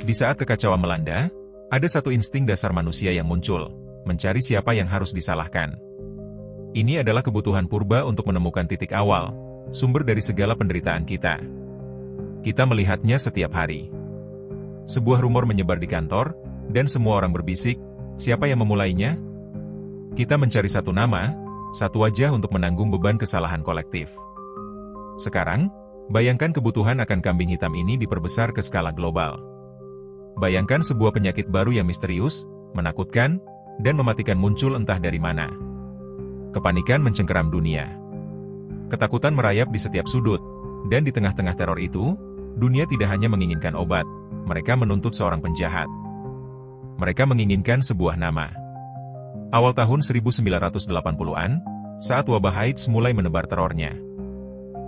Di saat kekacauan melanda, ada satu insting dasar manusia yang muncul, mencari siapa yang harus disalahkan. Ini adalah kebutuhan purba untuk menemukan titik awal, sumber dari segala penderitaan kita. Kita melihatnya setiap hari. Sebuah rumor menyebar di kantor, dan semua orang berbisik, siapa yang memulainya? Kita mencari satu nama, satu wajah untuk menanggung beban kesalahan kolektif. Sekarang, bayangkan kebutuhan akan kambing hitam ini diperbesar ke skala global. Bayangkan sebuah penyakit baru yang misterius, menakutkan, dan mematikan muncul entah dari mana. Kepanikan mencengkeram dunia. Ketakutan merayap di setiap sudut, dan di tengah-tengah teror itu, dunia tidak hanya menginginkan obat, mereka menuntut seorang penjahat. Mereka menginginkan sebuah nama. Awal tahun 1980-an, saat wabah AIDS mulai menebar terornya.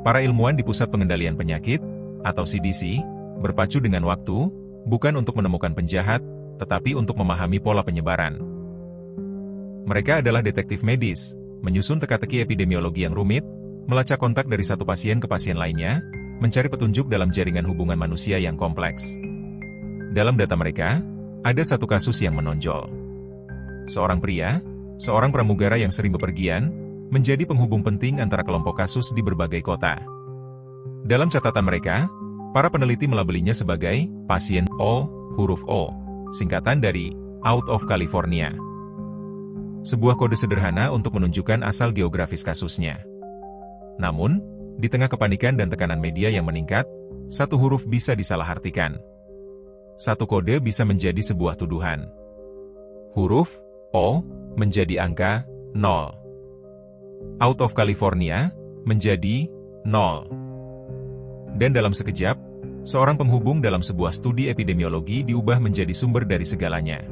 Para ilmuwan di Pusat Pengendalian Penyakit, atau CDC, berpacu dengan waktu, bukan untuk menemukan penjahat, tetapi untuk memahami pola penyebaran. Mereka adalah detektif medis, menyusun teka-teki epidemiologi yang rumit, melacak kontak dari satu pasien ke pasien lainnya, mencari petunjuk dalam jaringan hubungan manusia yang kompleks. Dalam data mereka, ada satu kasus yang menonjol. Seorang pria, seorang pramugara yang sering bepergian, menjadi penghubung penting antara kelompok kasus di berbagai kota. Dalam catatan mereka, para peneliti melabelinya sebagai pasien O, huruf O, singkatan dari Out of California. Sebuah kode sederhana untuk menunjukkan asal geografis kasusnya. Namun, di tengah kepanikan dan tekanan media yang meningkat, satu huruf bisa disalahartikan. Satu kode bisa menjadi sebuah tuduhan. Huruf O menjadi angka 0. Out of California menjadi 0. Dan dalam sekejap, seorang penghubung dalam sebuah studi epidemiologi diubah menjadi sumber dari segalanya.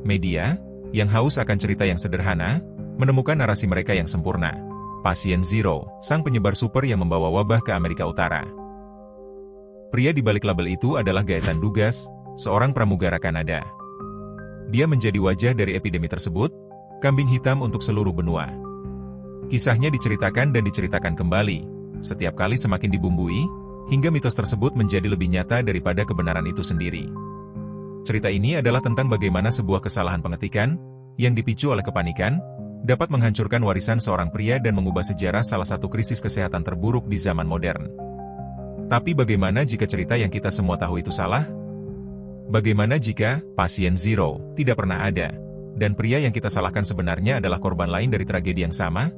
Media, yang haus akan cerita yang sederhana, menemukan narasi mereka yang sempurna. Pasien Zero, sang penyebar super yang membawa wabah ke Amerika Utara. Pria di balik label itu adalah Gaetan Dugas, seorang pramugara Kanada. Dia menjadi wajah dari epidemi tersebut, kambing hitam untuk seluruh benua. Kisahnya diceritakan dan diceritakan kembali, setiap kali semakin dibumbui, hingga mitos tersebut menjadi lebih nyata daripada kebenaran itu sendiri. Cerita ini adalah tentang bagaimana sebuah kesalahan pengetikan, yang dipicu oleh kepanikan, dapat menghancurkan warisan seorang pria dan mengubah sejarah salah satu krisis kesehatan terburuk di zaman modern. Tapi bagaimana jika cerita yang kita semua tahu itu salah? Bagaimana jika pasien Zero tidak pernah ada, dan pria yang kita salahkan sebenarnya adalah korban lain dari tragedi yang sama?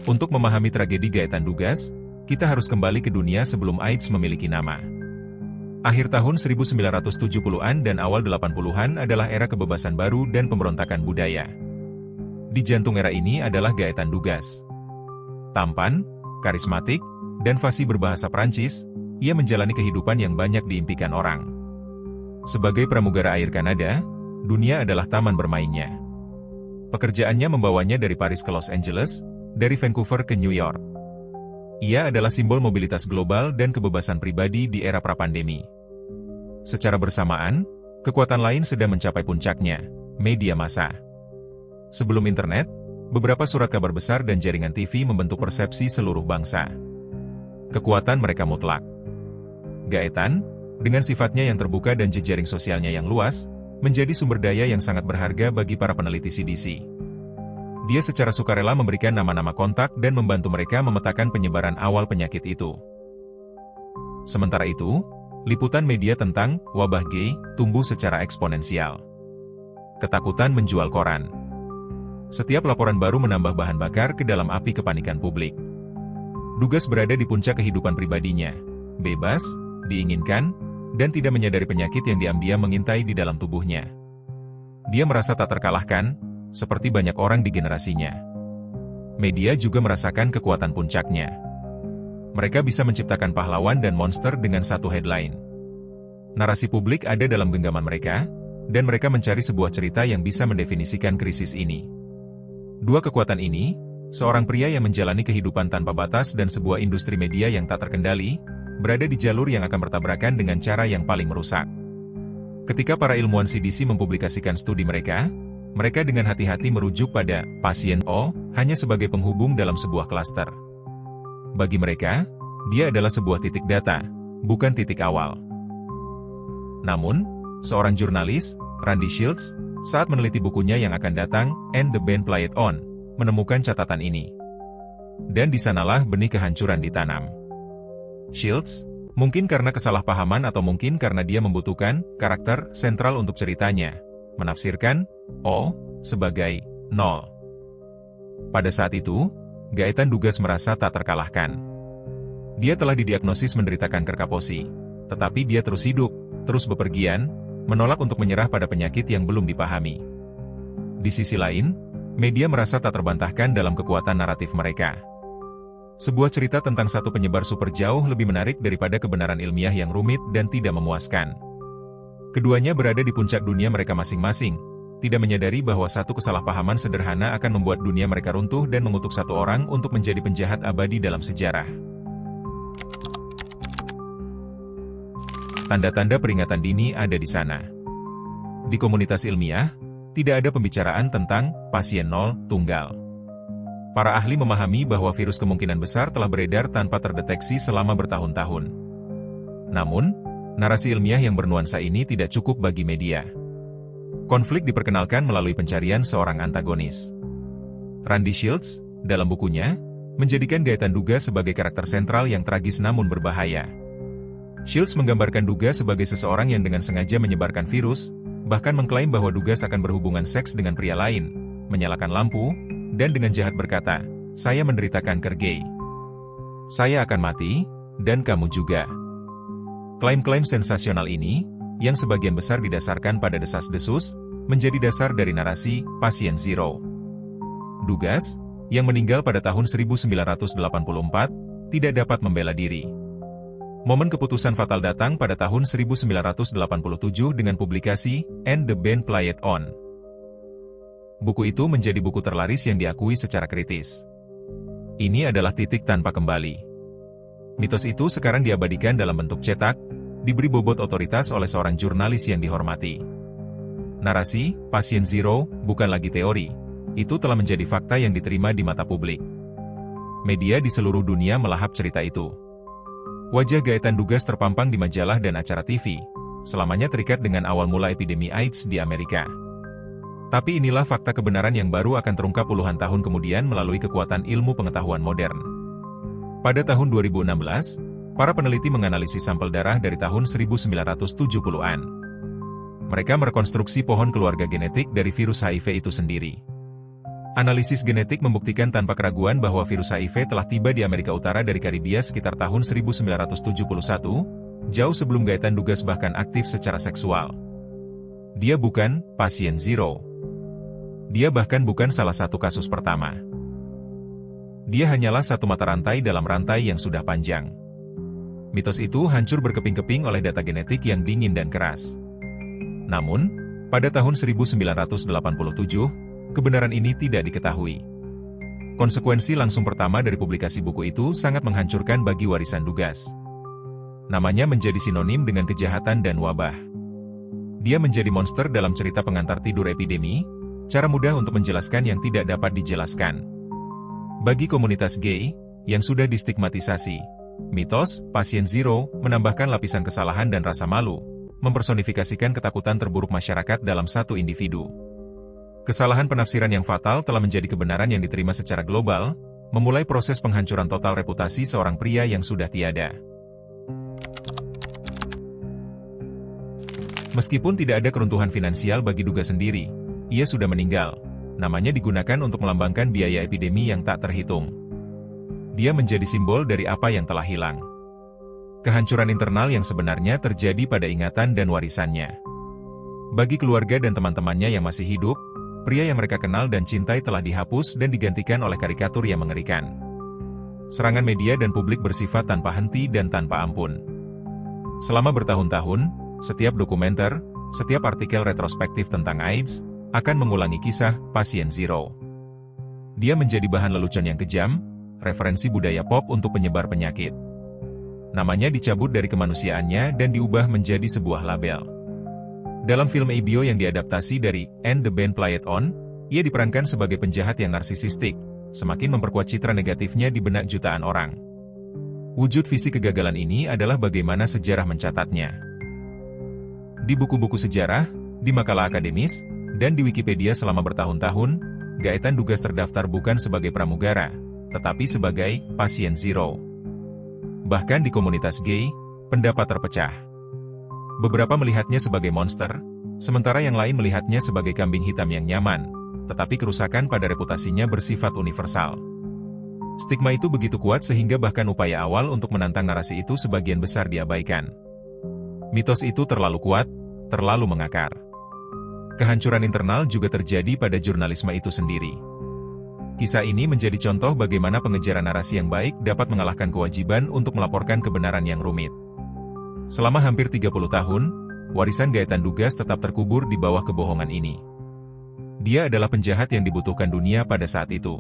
Untuk memahami tragedi Gaetan Dugas, kita harus kembali ke dunia sebelum AIDS memiliki nama. Akhir tahun 1970-an dan awal 80-an adalah era kebebasan baru dan pemberontakan budaya. Di jantung era ini adalah Gaetan Dugas. Tampan, karismatik, dan fasih berbahasa Prancis, ia menjalani kehidupan yang banyak diimpikan orang. Sebagai pramugara air Kanada, dunia adalah taman bermainnya. Pekerjaannya membawanya dari Paris ke Los Angeles, dari Vancouver ke New York. Ia adalah simbol mobilitas global dan kebebasan pribadi di era pra-pandemi. Secara bersamaan, kekuatan lain sedang mencapai puncaknya, media massa. Sebelum internet, beberapa surat kabar besar dan jaringan TV membentuk persepsi seluruh bangsa. Kekuatan mereka mutlak. Gaetan, dengan sifatnya yang terbuka dan jejaring sosialnya yang luas, menjadi sumber daya yang sangat berharga bagi para peneliti CDC. Dia secara sukarela memberikan nama-nama kontak dan membantu mereka memetakan penyebaran awal penyakit itu. Sementara itu, liputan media tentang wabah gay tumbuh secara eksponensial. Ketakutan menjual koran. Setiap laporan baru menambah bahan bakar ke dalam api kepanikan publik. Dugas berada di puncak kehidupan pribadinya, bebas, diinginkan, dan tidak menyadari penyakit yang diam-diam mengintai di dalam tubuhnya. Dia merasa tak terkalahkan, seperti banyak orang di generasinya. Media juga merasakan kekuatan puncaknya. Mereka bisa menciptakan pahlawan dan monster dengan satu headline. Narasi publik ada dalam genggaman mereka, dan mereka mencari sebuah cerita yang bisa mendefinisikan krisis ini. Dua kekuatan ini, seorang pria yang menjalani kehidupan tanpa batas dan sebuah industri media yang tak terkendali, berada di jalur yang akan bertabrakan dengan cara yang paling merusak. Ketika para ilmuwan CDC mempublikasikan studi mereka dengan hati-hati merujuk pada pasien O hanya sebagai penghubung dalam sebuah klaster. Bagi mereka, Dia adalah sebuah titik data, bukan titik awal. Namun, seorang jurnalis, Randy Shields, saat meneliti bukunya yang akan datang, And the Band Played On, menemukan catatan ini. Dan di sanalah benih kehancuran ditanam. Shields, mungkin karena kesalahpahaman atau mungkin karena dia membutuhkan karakter sentral untuk ceritanya, menafsirkan O sebagai 0. Pada saat itu, Gaetan Dugas merasa tak terkalahkan. Dia telah didiagnosis menderita kanker Kaposi, tetapi dia terus hidup, terus bepergian, menolak untuk menyerah pada penyakit yang belum dipahami. Di sisi lain, media merasa tak terbantahkan dalam kekuatan naratif mereka. Sebuah cerita tentang satu penyebar super jauh lebih menarik daripada kebenaran ilmiah yang rumit dan tidak memuaskan. Keduanya berada di puncak dunia mereka masing-masing, tidak menyadari bahwa satu kesalahpahaman sederhana akan membuat dunia mereka runtuh dan mengutuk satu orang untuk menjadi penjahat abadi dalam sejarah. Tanda-tanda peringatan dini ada di sana. Di komunitas ilmiah, tidak ada pembicaraan tentang pasien nol tunggal. Para ahli memahami bahwa virus kemungkinan besar telah beredar tanpa terdeteksi selama bertahun-tahun. Namun, narasi ilmiah yang bernuansa ini tidak cukup bagi media. Konflik diperkenalkan melalui pencarian seorang antagonis. Randy Shields, dalam bukunya, menjadikan Gaetan Dugas sebagai karakter sentral yang tragis namun berbahaya. Shields menggambarkan Dugas sebagai seseorang yang dengan sengaja menyebarkan virus, bahkan mengklaim bahwa Dugas akan berhubungan seks dengan pria lain, menyalakan lampu, dan dengan jahat berkata, "Saya menderita kanker gay. Saya akan mati, dan kamu juga." Klaim-klaim sensasional ini, yang sebagian besar didasarkan pada desas-desus, menjadi dasar dari narasi Pasien Zero. Dugas, yang meninggal pada tahun 1984, tidak dapat membela diri. Momen keputusan fatal datang pada tahun 1987 dengan publikasi And the Band Played On. Buku itu menjadi buku terlaris yang diakui secara kritis. Ini adalah titik tanpa kembali. Mitos itu sekarang diabadikan dalam bentuk cetak, diberi bobot otoritas oleh seorang jurnalis yang dihormati. Narasi Pasien Zero bukan lagi teori, itu telah menjadi fakta yang diterima di mata publik. Media di seluruh dunia melahap cerita itu. Wajah Gaetan Dugas terpampang di majalah dan acara TV, selamanya terikat dengan awal mula epidemi AIDS di Amerika. Tapi inilah fakta kebenaran yang baru akan terungkap puluhan tahun kemudian melalui kekuatan ilmu pengetahuan modern. Pada tahun 2016, para peneliti menganalisis sampel darah dari tahun 1970-an. Mereka merekonstruksi pohon keluarga genetik dari virus HIV itu sendiri. Analisis genetik membuktikan tanpa keraguan bahwa virus HIV telah tiba di Amerika Utara dari Karibia sekitar tahun 1971, jauh sebelum Gaetan Dugas bahkan aktif secara seksual. Dia bukan Pasien Zero. Dia bahkan bukan salah satu kasus pertama. Dia hanyalah satu mata rantai dalam rantai yang sudah panjang. Mitos itu hancur berkeping-keping oleh data genetik yang dingin dan keras. Namun, pada tahun 1987, kebenaran ini tidak diketahui. Konsekuensi langsung pertama dari publikasi buku itu sangat menghancurkan bagi warisan Dugas. Namanya menjadi sinonim dengan kejahatan dan wabah. Dia menjadi monster dalam cerita pengantar tidur epidemi, cara mudah untuk menjelaskan yang tidak dapat dijelaskan. Bagi komunitas gay, yang sudah distigmatisasi, mitos Pasien Zero menambahkan lapisan kesalahan dan rasa malu, mempersonifikasikan ketakutan terburuk masyarakat dalam satu individu. Kesalahan penafsiran yang fatal telah menjadi kebenaran yang diterima secara global, memulai proses penghancuran total reputasi seorang pria yang sudah tiada. Meskipun tidak ada keruntuhan finansial bagi Dugas sendiri, ia sudah meninggal. Namanya digunakan untuk melambangkan biaya epidemi yang tak terhitung. Dia menjadi simbol dari apa yang telah hilang. Kehancuran internal yang sebenarnya terjadi pada ingatan dan warisannya. Bagi keluarga dan teman-temannya yang masih hidup, pria yang mereka kenal dan cintai telah dihapus dan digantikan oleh karikatur yang mengerikan. Serangan media dan publik bersifat tanpa henti dan tanpa ampun. Selama bertahun-tahun, setiap dokumenter, setiap artikel retrospektif tentang AIDS, akan mengulangi kisah Pasien Zero. Dia menjadi bahan lelucon yang kejam, referensi budaya pop untuk penyebar penyakit. Namanya dicabut dari kemanusiaannya dan diubah menjadi sebuah label. Dalam film HBO yang diadaptasi dari And the Band Played On, ia diperankan sebagai penjahat yang narsisistik, semakin memperkuat citra negatifnya di benak jutaan orang. Wujud visi kegagalan ini adalah bagaimana sejarah mencatatnya. Di buku-buku sejarah, di makalah akademis, dan di Wikipedia selama bertahun-tahun, Gaetan Dugas terdaftar bukan sebagai pramugara, tetapi sebagai pasien zero. Bahkan di komunitas gay, pendapat terpecah. Beberapa melihatnya sebagai monster, sementara yang lain melihatnya sebagai kambing hitam yang nyaman, tetapi kerusakan pada reputasinya bersifat universal. Stigma itu begitu kuat sehingga bahkan upaya awal untuk menantang narasi itu sebagian besar diabaikan. Mitos itu terlalu kuat, terlalu mengakar. Kehancuran internal juga terjadi pada jurnalisme itu sendiri. Kisah ini menjadi contoh bagaimana pengejaran narasi yang baik dapat mengalahkan kewajiban untuk melaporkan kebenaran yang rumit. Selama hampir 30 tahun, warisan Gaetan Dugas tetap terkubur di bawah kebohongan ini. Dia adalah penjahat yang dibutuhkan dunia pada saat itu.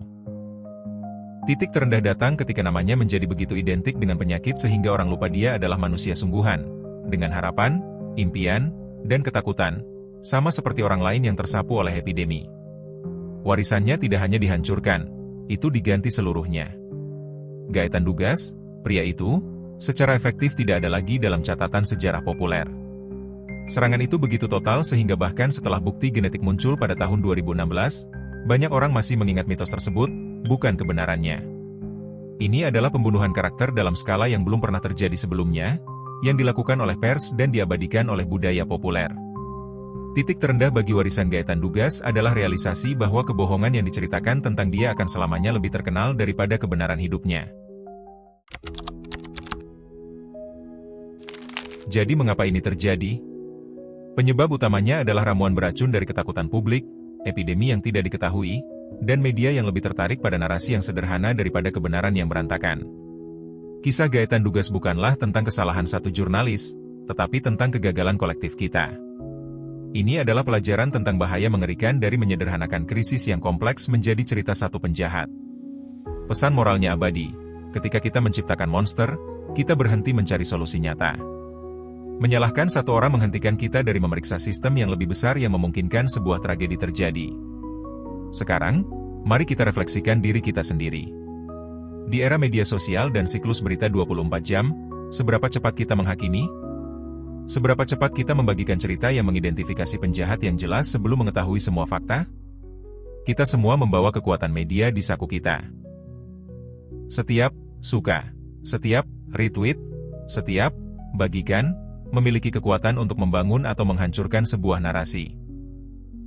Titik terendah datang ketika namanya menjadi begitu identik dengan penyakit sehingga orang lupa dia adalah manusia sungguhan, dengan harapan, impian, dan ketakutan, sama seperti orang lain yang tersapu oleh epidemi. Warisannya tidak hanya dihancurkan, itu diganti seluruhnya. Gaetan Dugas, pria itu, secara efektif tidak ada lagi dalam catatan sejarah populer. Serangan itu begitu total sehingga bahkan setelah bukti genetik muncul pada tahun 2016, banyak orang masih mengingat mitos tersebut, bukan kebenarannya. Ini adalah pembunuhan karakter dalam skala yang belum pernah terjadi sebelumnya, yang dilakukan oleh pers dan diabadikan oleh budaya populer. Titik terendah bagi warisan Gaetan Dugas adalah realisasi bahwa kebohongan yang diceritakan tentang dia akan selamanya lebih terkenal daripada kebenaran hidupnya. Jadi mengapa ini terjadi? Penyebab utamanya adalah ramuan beracun dari ketakutan publik, epidemi yang tidak diketahui, dan media yang lebih tertarik pada narasi yang sederhana daripada kebenaran yang berantakan. Kisah Gaetan Dugas bukanlah tentang kesalahan satu jurnalis, tetapi tentang kegagalan kolektif kita. Ini adalah pelajaran tentang bahaya mengerikan dari menyederhanakan krisis yang kompleks menjadi cerita satu penjahat. Pesan moralnya abadi, ketika kita menciptakan monster, kita berhenti mencari solusi nyata. Menyalahkan satu orang menghentikan kita dari memeriksa sistem yang lebih besar yang memungkinkan sebuah tragedi terjadi. Sekarang, mari kita refleksikan diri kita sendiri. Di era media sosial dan siklus berita 24 jam, seberapa cepat kita menghakimi? Seberapa cepat kita membagikan cerita yang mengidentifikasi penjahat yang jelas sebelum mengetahui semua fakta? Kita semua membawa kekuatan media di saku kita. Setiap suka, setiap retweet, setiap bagikan, memiliki kekuatan untuk membangun atau menghancurkan sebuah narasi.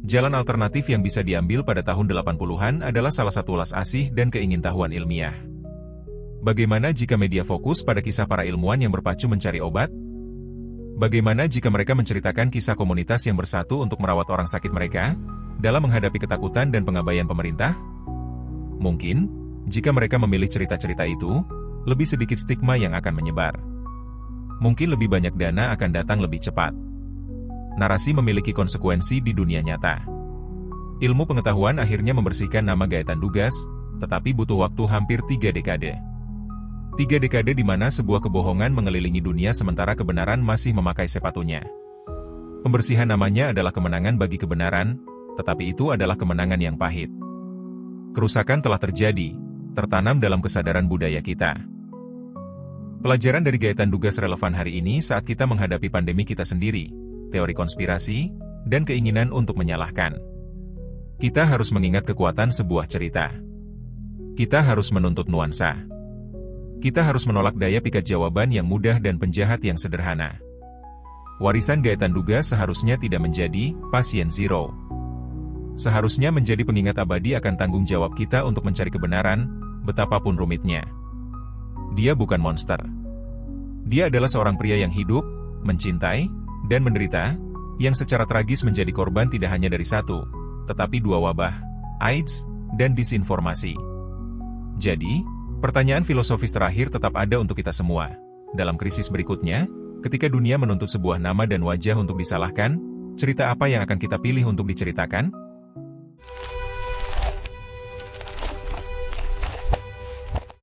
Jalan alternatif yang bisa diambil pada tahun 80-an adalah salah satu ulas asih dan keingintahuan ilmiah. Bagaimana jika media fokus pada kisah para ilmuwan yang berpacu mencari obat? Bagaimana jika mereka menceritakan kisah komunitas yang bersatu untuk merawat orang sakit mereka, dalam menghadapi ketakutan dan pengabaian pemerintah? Mungkin, jika mereka memilih cerita-cerita itu, lebih sedikit stigma yang akan menyebar. Mungkin lebih banyak dana akan datang lebih cepat. Narasi memiliki konsekuensi di dunia nyata. Ilmu pengetahuan akhirnya membersihkan nama Gaetan Dugas, tetapi butuh waktu hampir 3 dekade. 3 dekade di mana sebuah kebohongan mengelilingi dunia sementara kebenaran masih memakai sepatunya. Pembersihan namanya adalah kemenangan bagi kebenaran, tetapi itu adalah kemenangan yang pahit. Kerusakan telah terjadi, tertanam dalam kesadaran budaya kita. Pelajaran dari Gaetan Dugas relevan hari ini saat kita menghadapi pandemi kita sendiri, teori konspirasi, dan keinginan untuk menyalahkan. Kita harus mengingat kekuatan sebuah cerita. Kita harus menuntut nuansa. Kita harus menolak daya pikat jawaban yang mudah dan penjahat yang sederhana. Warisan Gaetan Dugas seharusnya tidak menjadi pasien zero. Seharusnya menjadi pengingat abadi akan tanggung jawab kita untuk mencari kebenaran, betapapun rumitnya. Dia bukan monster. Dia adalah seorang pria yang hidup, mencintai, dan menderita, yang secara tragis menjadi korban tidak hanya dari satu, tetapi 2 wabah, AIDS, dan disinformasi. Jadi, pertanyaan filosofis terakhir tetap ada untuk kita semua. Dalam krisis berikutnya, ketika dunia menuntut sebuah nama dan wajah untuk disalahkan, cerita apa yang akan kita pilih untuk diceritakan?